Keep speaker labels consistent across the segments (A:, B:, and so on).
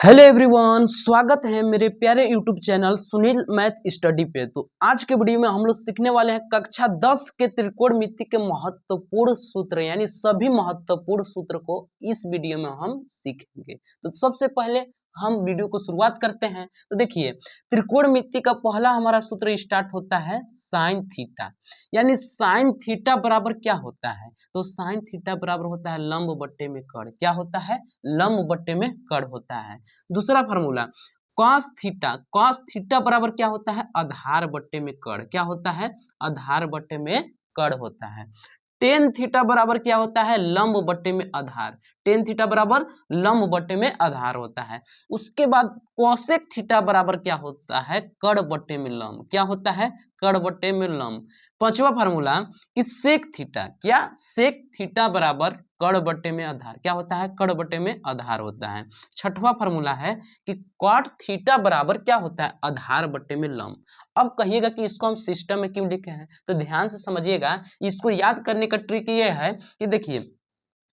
A: Hello everyone, स्वागत है मेरे प्यारे YouTube channel Sunil math study पे। तो आज के वीडियो में हम लोग सीखने वाले हैं कक्षा 10 के त्रिकोणमिति के महत्वपूर्ण सूत्र, यानी सभी महत्वपूर्ण सूत्र को इस वीडियो में हम सीखेंगे। तो सबसे पहले हम वीडियो को शुरुआत करते हैं। तो देखिए, त्रिकोणमिति का पहला हमारा सूत्र स्टार्ट होता है साइन थीटा, यानी साइन थीटा बराबर क्या होता है? तो साइन थीटा बराबर होता है लंब बट्टे में कर्ण। क्या होता है? लंब बट्टे में कर्ण होता है। दूसरा फार्मूला कॉस थीटा बराबर क्या होता है? आधार बट्टे में कर्ण। क्या होता है? आधार बट्टे में कर्ण होता है। टेन थीटा बराबर क्या होता है? लंब बट्टे में आधार। टेन थीटा बराबर लंब बट्टे में आधार होता है। उसके बाद कोसेक थीटा बराबर क्या होता है? कर्ण बट्टे में लंब। क्या होता है? कर्ण बट्टे में लंब। पांचवा फार्मूला कि सेक थीटा, क्या सेक थीटा बराबर कर्ण बट्टे में आधार। क्या होता है? कर्ण बट्टे में आधार होता है। छठवां फार्मूला है कि कॉट थीटा बराबर क्या होता है? आधार बट्टे में लंब। अब कहिएगा कि इसको हम सिस्टम में क्यों लिखे हैं, तो ध्यान से समझिएगा। इसको याद करने का ट्रिक ये है कि देखिए,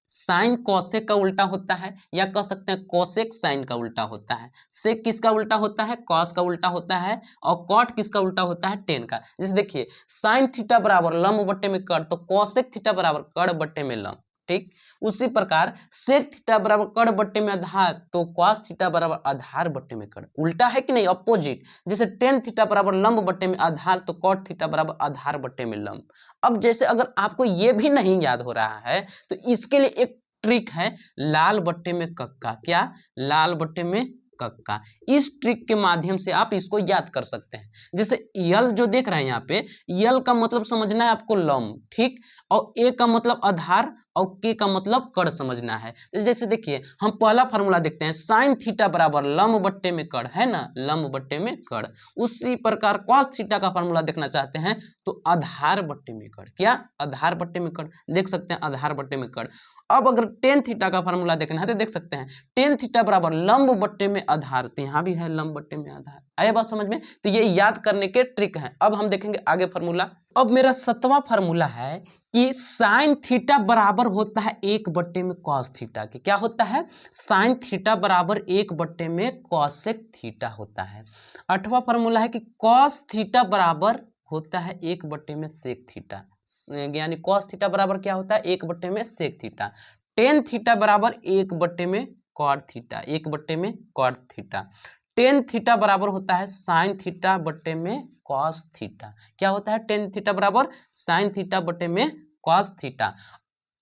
A: साइन कोसेक का उल्टा होता है, या कह सकते हैं कोसेक साइन का उल्टा होता है। सेक किसका उल्टा होता है? कॉस का उल्टा होता है। और कॉट किसका उल्टा होता है? टेन का। जैसे देखिए, साइन थीटा बराबर लंब बट्टे में कर्ण, तो कोसेक थीटा बराबर कर्ण बट्टे में लंब। ठीक, उसी प्रकार सेक थीटा बराबर कर्ण बट्टे में आधार, तो कॉस थीटा बराबर आधार बट्टे में कर्ण। उल्टा है कि नहीं? अपोजिट। जैसे टेन थीटा बराबर लंब बट्टे में आधार, तो कॉट थीटा बराबर आधार बट्टे में लंब। अब जैसे अगर आपको ये भी नहीं याद हो रहा है, तो इसके लिए एक ट्रिक है, लाल बट्टे में कक्का। क्या? लाल बट्टे में कक्का। इस ट्रिक के माध्यम से आप इसको याद कर सकते हैं। जैसे यल जो देख रहे हैं यहाँ पे, यल का मतलब समझना है आपको लंब, ठीक, और ए का मतलब आधार, और के का मतलब कर्ण समझना है। जैसे देखिए, हम पहला फार्मूला देखते हैं, साइन थीटा बराबर लंब बट्टे में कर्ण, है ना, लंब बट्टे में कर्ण। उसी प्रकार कॉस थीटा का फार्मूला देखना चाहते हैं, तो आधार बट्टे में कर्ण। क्या? आधार बट्टे में कर्ण। देख सकते हैं आधार बट्टे में कर्ण। अब अगर टेन थीटा का फार्मूला देखना है, तो देख सकते हैं टेन थीटा बराबर लंब बट्टे में आधार, तो यहाँ भी है लंब बट्टे में आधार। आया बात समझ में? तो ये याद करने के ट्रिक हैं। अब हम देखेंगे आगे फार्मूला। अब मेरा 7वां फार्मूला है कि साइन थीटा बराबर होता है एक बट्टे में कॉस थीटा के। क्या होता है? साइन थीटा बराबर एक बट्टे में कॉसेक थीटा होता है। 8वां फार्मूला है कि कॉस थीटा बराबर होता है एक बट्टे में सेक थीटा, यानी कॉस थीटा बराबर क्या होता है? एक बट्टे में सेक थीटा। टेन थीटा बराबर एक बट्टे में कॉट थीटा, एक बट्टे में कॉट थीटा। टेन थीटा बराबर होता है साइन थीटा बट्टे में कॉस थीटा। क्या होता है? टेन थीटा बराबर साइन थीटा बट्टे में कॉस थीटा।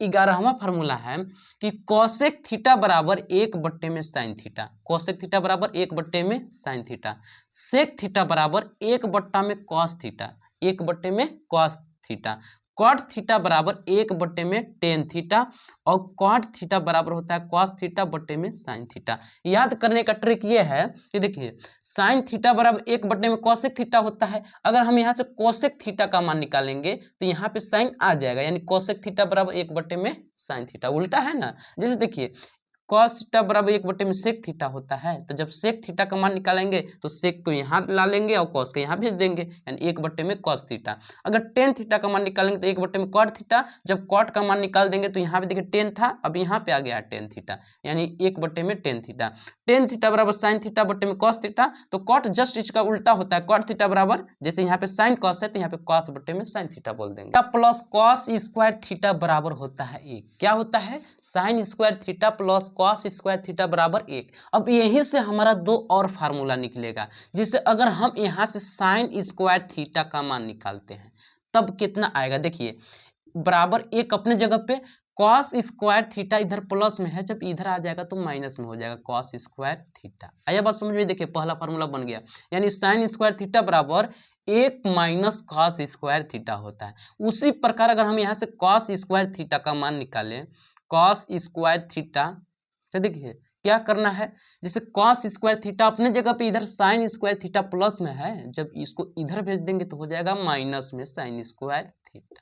A: 11वां फार्मूला है कि कोसेक थीटा बराबर एक बट्टे में साइन थीटा। कोसेक थीटा बराबर एक बट्टे में साइन थीटा। सेक थीटा बराबर एक बट्टा में कॉस थीटा, एक बट्टे में कॉस थीटा। कॉट थीटा बराबर एक बट्टे में टेन थीटा, और कॉट थीटा बराबर होता है कॉस थीटा बट्टे में साइन थीटा। याद करने का ट्रिक ये है कि देखिए, साइन थीटा बराबर एक बट्टे में कोसेक थीटा होता है। अगर हम यहाँ से कोसेक थीटा का मान निकालेंगे, तो यहाँ पे साइन आ जाएगा, यानी कोसेक थीटा बराबर एक बट्टे में साइन थीटा। उल्टा है ना? जैसे देखिए, कॉस थीटा बराबर एक बट्टे में सेक थीटा होता है, तो जब सेक थीटा का मान निकालेंगे, तो सेक को यहाँ ला लेंगे और कॉस को यहाँ भेज देंगे, यानी एक बट्टे में कॉस थीटा। अगर टेन थीटा का मान निकालेंगे, तो एक बट्टे में कॉट थीटा। जब कॉट का मान निकाल देंगे, तो यहाँ पे देखिए टेन था, अब यहाँ पे आ गया टेन थीटा, यानी एक बट्टे में टेन थीटा। टेन थीटा बराबर साइन थीटा बट्टे में कॉस थीटा, तो कॉट जस्ट इसका उल्टा होता है। कॉट थीटा बराबर, जैसे यहाँ पे साइन कॉस है, तो यहाँ पे कॉस बट्टे में साइन थीटा बोल देंगे। प्लस कॉस स्क्वायर थीटा बराबर होता है एक। क्या होता है? Sine square theta plus cos square theta बराबर एक। अब यहीं से हमारा दो और फार्मूला निकलेगा। जिसे अगर हम यहाँ से साइन स्क्वायर थीटा का मान निकालते हैं, तब कितना आएगा? देखिए, बराबर एक अपने जगह पे, कॉस स्क्वायर थीटा इधर प्लस में है, जब इधर आ जाएगा तो माइनस में हो जाएगा कॉस स्क्वायर थीटा। आया बात समझ में? देखिए, पहला फार्मूला बन गया, यानी साइन स्क्वायर थीटा बराबर एक माइनस कॉस स्क्वायर थीटा होता है। उसी प्रकार अगर हम यहाँ से कॉस स्क्वायर थीटा का मान निकालें, कॉस स्क्वायर थीटा, तो देखिए क्या करना है, जैसे कॉस स्क्वायर थीटा अपने जगह पे इधर साइन स्क्वायर थीटा प्लस में है, जब इसको इधर भेज देंगे तो हो जाएगा माइनस में साइन स्क्वायर थीटा,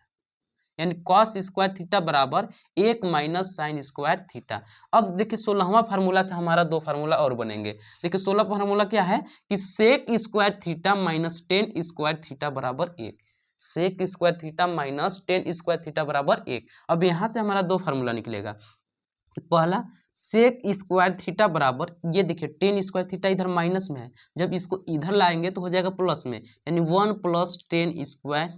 A: यानी कॉस स्क्वायर थीटा बराबर एक माइनस साइन स्क्वायर थीटा। अब देखिए 16वां फार्मूला से हमारा दो फार्मूला और बनेंगे। देखिए 16 फार्मूला क्या है कि sec square theta minus tan square theta बराबर एक। Sec square theta minus tan square theta बराबर एक। अब यहाँ से हमारा दो फार्मूला निकलेगा। पहला सेक स्क्वायर थीटा बराबर, ये देखिए टेन स्क्वायर थीटा इधर माइनस में है, जब इसको इधर लाएंगे तो हो जाएगा प्लस में, यानी 1 + टेन स्क्वायर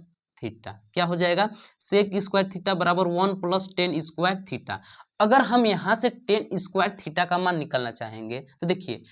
A: थीटा। क्या हो जाएगा? सेक स्क्वायर थीटा बराबर 1 + टेन स्क्वायर थीटा। अगर हम यहाँ से टेन स्क्वायर थीटा का मान निकालना चाहेंगे तो देखिए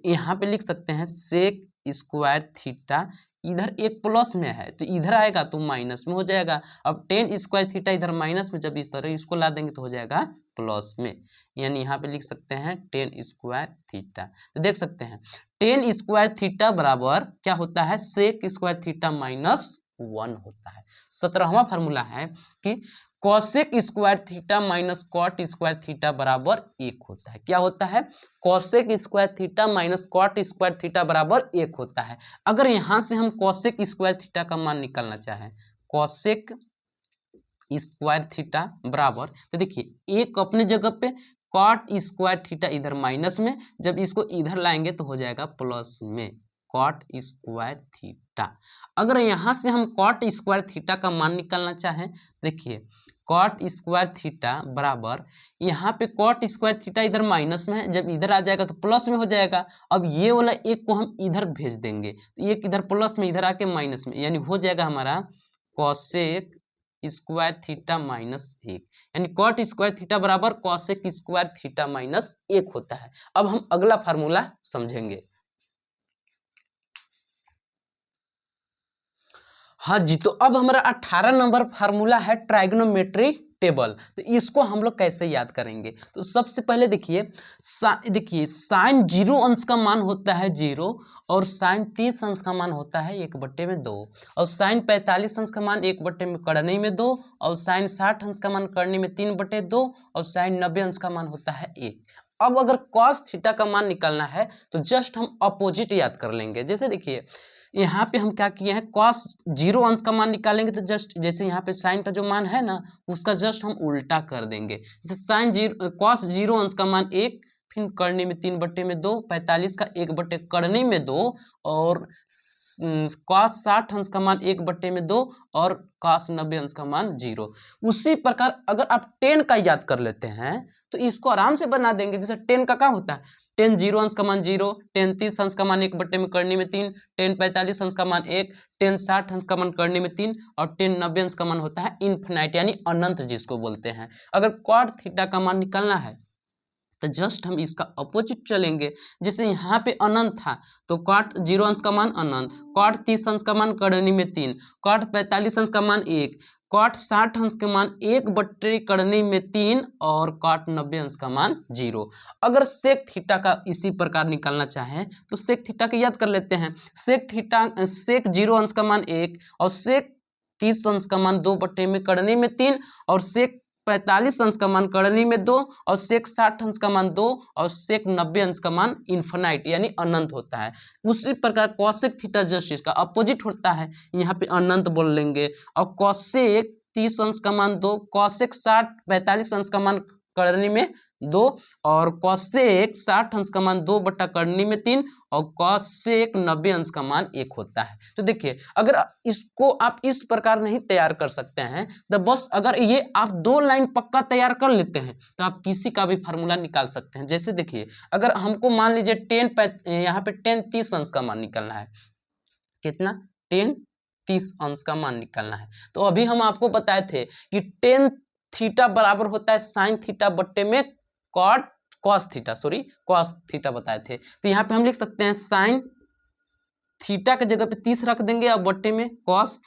A: यहाँ पे लिख सकते हैं सेक स्क्वायर थीटा, इधर एक प्लस में है तो इधर आएगा तो माइनस में हो जाएगा। अब टेन स्क्वायर थीटा इधर माइनस में, जब इस तरह इसको ला देंगे तो हो जाएगा प्लस में, यानी यहाँ पे लिख सकते हैं टेन स्क्वायर थीटा। तो देख सकते हैं टेन स्क्वायर थीटा बराबर क्या होता है? सेक स्क्वायर थीटा -1 होता है। 17वां फार्मूला है कि cosec square theta minus cot square theta बराबर 1 होता है। क्या होता है? Cosec square theta minus cot square theta बराबर 1 होता है। अगर यहाँ से हम कॉसेक स्क्वायर थीटा का मान निकालना चाहें, कॉसेक स्क्वायर थीटा बराबर, तो देखिए एक अपने जगह पे, कॉट स्क्वायर थीटा इधर माइनस में, जब इसको इधर लाएंगे तो हो जाएगा प्लस में, कॉट स्क्वायर थीटा। अगर यहाँ से हम कॉट स्क्वायर थीटा का मान निकालना चाहें, देखिए कॉट स्क्वायर थीटा बराबर, यहाँ पे कॉट स्क्वायर थीटा इधर माइनस में है, जब इधर आ जाएगा तो प्लस में हो जाएगा। अब ये वाला एक को हम इधर भेज देंगे तो एक इधर प्लस में, इधर आके माइनस में, यानी हो जाएगा हमारा कॉसेक स्क्वायर थीटा -1, यानी कॉट स्क्वायर थीटा बराबर कॉसेक स्क्वायर थीटा -1 होता है। अब हम अगला फार्मूला समझेंगे। हाँ जी, तो अब हमारा 18 नंबर फार्मूला है ट्राइगोनोमेट्री टेबल। तो इसको हम लोग कैसे याद करेंगे? तो सबसे पहले देखिए साइन 0 अंश का मान होता है 0, और साइन 30 अंश का मान होता है 1/2, और साइन 45 अंश का मान 1/2 करनी में 2, और साइन 60 अंश का मान करनी में 3/2, और साइन 90 अंश का मान होता है 1। अब अगर कॉस थीटा का मान निकालना है तो जस्ट हम अपोजिट याद कर लेंगे। जैसे देखिए यहाँ पे हम क्या किए हैं, कॉस 0 अंश का मान निकालेंगे तो जस्ट जैसे यहाँ पे साइन का जो मान है ना, उसका जस्ट हम उल्टा कर देंगे। जैसे साइन 0 कॉस 0 अंश का मान 1, फिर करनी में 3/2, 45 का 1/, करनी में 2, और कॉस 60 अंश का मान 1/2, और कॉस 90 अंश का मान 0। उसी प्रकार अगर आप 10 का याद कर लेते हैं तो इसको आराम से बना देंगे। जैसे 10 का क्या होता है, 10 0 अंश का मान 0, 10 30 अंश का मान 1/, करनी में 3, 10 45 अंश का मान 1, 10 60 अंश का मान करनी में 3, और 10 90 अंश का मान होता है इन्फिनाइट, यानी अनंत जिसको बोलते हैं। अगर कॉट थीटा का मान निकालना है तो जस्ट हम इसका अपोजिट चलेंगे। जैसे यहाँ पे अनंत था तो कॉट 0 अंश का मान अनंत, कॉट 30 अंश का मान करनी में 3, कॉट 45 अंश का मान 1, कॉट 60 अंश के मान 1/, करनी में 3, और कॉट 90 अंश का मान 0। अगर सेक थीटा का इसी प्रकार निकालना चाहें तो सेक थीटा के याद कर लेते हैं। सेक 0 अंश का मान 1, और सेक 30 अंश का मान 2/, करनी में 3, और सेक 45 अंश का मान करनी में 2, और सेक 60 अंश का मान 2, और सेक 90 अंश का मान इन्फिनाइट यानी अनंत होता है। उसी प्रकार कॉसेक थीटा जस्ट इसका अपोजिट होता है, यहाँ पे अनंत बोल लेंगे। और कॉसेक 30 अंश का मान 2, कॉसेक 45 अंश का मान करनी में 2, और कॉसेक 60 अंश का मान 2/, करनी में 3, और कॉसेक 90 अंश का मान 1 होता है। तो देखिए अगर इसको आप इस प्रकार नहीं तैयार कर सकते हैं तो बस अगर ये आप 2 लाइन पक्का तैयार कर लेते हैं तो आप किसी का भी फार्मूला निकाल सकते हैं। जैसे देखिए अगर हमको मान लीजिए यहाँ पे 10 30 अंश का मान निकालना है, कितना 10 30 अंश का मान निकालना है, तो अभी हम आपको बताए थे कि 10 थीटा बराबर होता है साइन थीटा बट्टे में कॉस थीटा बताए थे। तो यहाँ पे हम लिख सकते हैं साइन थीटा के जगह पे 30 रख देंगे और बट्टे में कॉस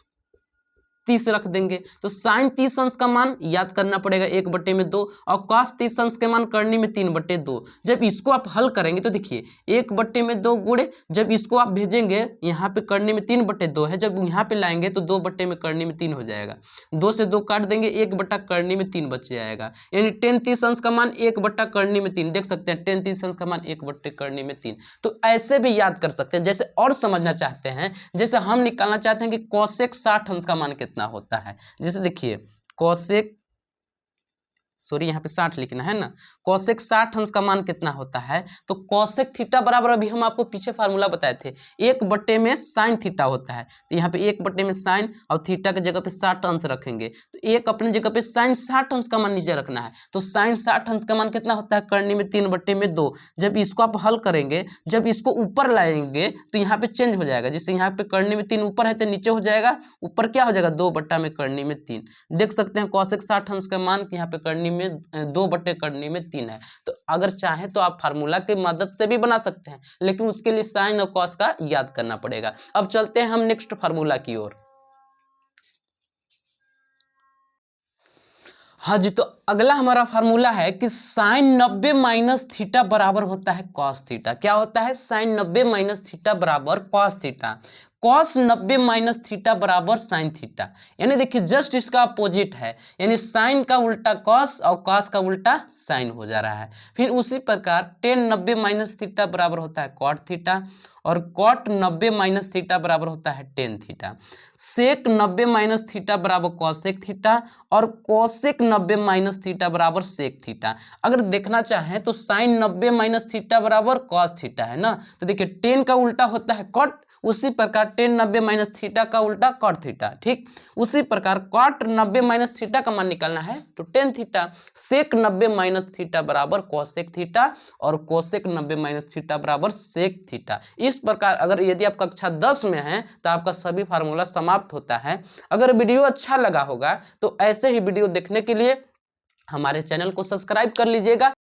A: 30 रख देंगे। तो साइन 30 अंश का मान याद करना पड़ेगा 1/2, और कॉस 30 अंश के मान करनी में 3/2। जब इसको आप हल करेंगे तो देखिए 1/2 गुणे, जब इसको आप भेजेंगे यहाँ पे करनी में 3/2 है, जब यहाँ पे लाएंगे तो 2 में करनी में 3 हो जाएगा, 2 से 2 काट देंगे, 1 करनी में 3 बच जाएगा, यानी 10 30 अंश का मान 1 करनी में 3। देख सकते हैं 10 30 अंश का मान 1 करनी में 3। तो ऐसे भी याद कर सकते हैं। जैसे और समझना चाहते हैं, जैसे हम निकालना चाहते हैं कि कॉसेक 60 अंश का मान कितना होता है। जैसे देखिए कॉसेक सॉरी यहाँ पे 60 लिखना है ना, कॉसेक 60 अंश का मान कितना होता है, तो कॉसेक थीटा बराबर अभी हम आपको पीछे फार्मूला बताए थे 1/में साइन थीटा होता है। तो यहाँ पे 1/में साइन और थीटा की जगह पे 60 अंश रखेंगे, तो एक अपनी जगह पे साइन 60 अंश का मान नीचे रखना है। तो साइन 60 अंश का मान कितना होता है, करनी में 3/2। जब इसको आप हल करेंगे, जब इसको ऊपर लाएंगे तो यहाँ पे चेंज हो जाएगा। जैसे यहाँ पे करनी में 3 ऊपर है तो नीचे हो जाएगा, ऊपर क्या हो जाएगा 2 में करनी में 3। देख सकते हैं कॉसेक 60 अंश का मान यहाँ पे करनी में 2/3 है। तो अगर चाहे तो आप फार्मूला की मदद से भी बना सकते हैं, लेकिन उसके लिए साइन और कॉस का याद करना पड़ेगा। अब चलते हैं हम नेक्स्ट फार्मूला की ओर। हाँ जी, तो अगला हमारा फार्मूला है कि साइन 90 माइनस थीटा बराबर होता है कॉस थीटा। क्या होता है, साइन 90 माइनस थीटा बराबर cos theta. Cos 90 minus theta बराबर साइन थीटा, यानी देखिए जस्ट इसका अपोजिट है, यानी साइन का उल्टा कॉस और कॉस का उल्टा साइन हो जा रहा है। फिर उसी प्रकार टेन 90 माइनस थीटा बराबर होता है कॉट थीटा, और कॉट 90 माइनस थीटा बराबर होता है टेन थीटा। सेक 90 माइनस थीटा बराबर कॉसेक थीटा, और कोसेक 90 माइनस थीटा बराबर सेक थीटा। अगर देखना चाहें तो साइन 90 माइनस थीटा बराबर कॉस थीटा है ना, तो देखिए टेन का उल्टा होता है कॉट, उसी प्रकार टेन 90 माइनस थीटा का उल्टा कॉट थीटा। ठीक, उसी प्रकार कॉट 90 माइनस थीटा का मान निकालना है तो टेन थीटा। सेक 90 माइनस थीटा बराबर कोसेक थीटा, और कोसेक 90 माइनस थीटा बराबर सेक थीटा। इस प्रकार अगर यदि आप कक्षा 10 में हैं तो आपका सभी फार्मूला समाप्त होता है। अगर वीडियो अच्छा लगा होगा तो ऐसे ही वीडियो देखने के लिए हमारे चैनल को सब्सक्राइब कर लीजिएगा।